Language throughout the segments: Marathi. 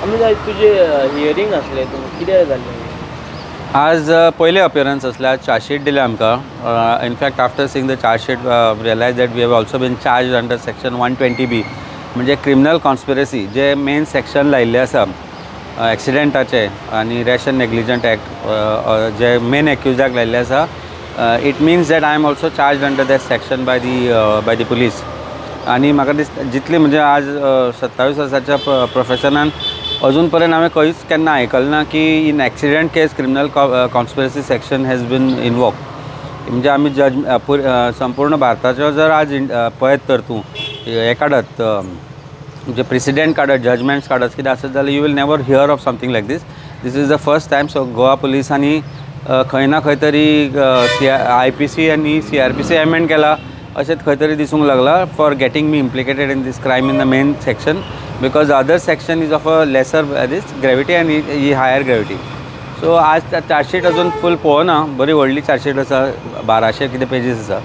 म्हणजे तुझे हियरिंग आसलें कितें जाल्लें? आज पयलें अपियरन्स असल्यार चार्जशीट दिलें आमकां. In fact after seeing the chargesheet realise that we have also been charge under section 120B म्हणजे क्रिमिनल कॉन्स्पिरसी जे मेन सेक्शन लायिल्लें आसा एक्सिडेंटाचे आनी रॅश एंड नेग्लिजंट एक्ट जे मेन एक्युजाक लायिल्लें आसा. It means that I am also charge under that section by the police. आनी म्हाका दिसता जितली म्हणजे आज 27 वर्साच्या प्रोफेशनान अजून पर्यंत हांवें खंयच केन्ना आयकलें ना की in accident case criminal conspiracy section has been invoke. म्हणजे आमी संपूर्ण भारताचो जर आज पळयत तर तूं हे काडत म्हणजे प्रेसिडेंट काडत जजमेंट्स काडत कितें आसत जाल्यार you will never hear of something like this is the first time. So Goa पुलिसांनी खंय ना खंय तरी IPC आनी CRPC अमेंड केला अशें खंय तरी दिसूंक लागला for getting me implicated in this crime in the main section because other section is of a lesser this gravity आनी ही हायर ग्रेविटी. सो आज चार्जशीट अजून फूल पळोवना. बरी व्हडली चार्जशीट आसा 1200 कितें पेजीस आसा.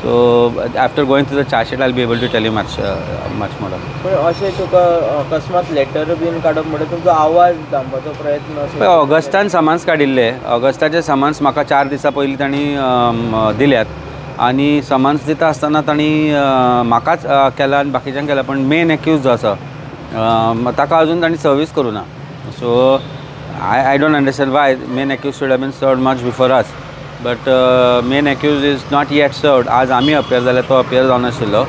So after going to the chargesheet I will be able to tell you much more. पण अशें तुका अकस्मात लेटर बीन काडप म्हणटा तुमचो आवाज दामपाचो प्रयत्न पळय ऑगस्टान समन्स काडिल्ले. ऑगस्टाचे समन्स म्हाका 4 दिसां पयलीं तांणी दिल्यात आनी समन्स दिता आसतना तांणी म्हाकाच केला आनी बाकीच्यांक केला पण मेन एक्यूज जो आसा ताका अजून तांणी सर्वीस करूं ना. So I don't understand why main accuse should have been served much before us but main accuse is not yet served. आज आमी अपियर जाल्यार तो अपियर जावन आशिल्लो.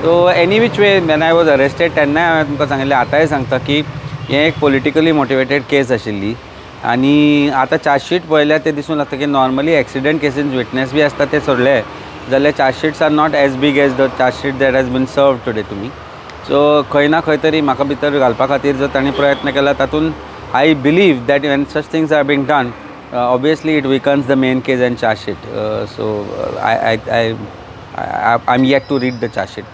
So any which way when I was arrested तेन्नाय हांवें तुमकां सांगिल्लें आतांय सांगता की हें एक पॉलिटिकली मोटिवेटेड केस आशिल्ली आनी आतां चार्जशीट पळयल्यार तें दिसूं लागता की नॉर्मली एक्सिडेंट केसीन विटनेस बी आसता ते सोडले जाल्यार chargesheets are not as big as the chargesheet that has been served today to me. So खंय ना खंय तरी म्हाका भितर घालपा खातीर जो तांणी प्रयत्न केला तातूंत I believe that when such things are being done obviously it weakens the main case and chargesheet. So I am yet to read the chargesheet.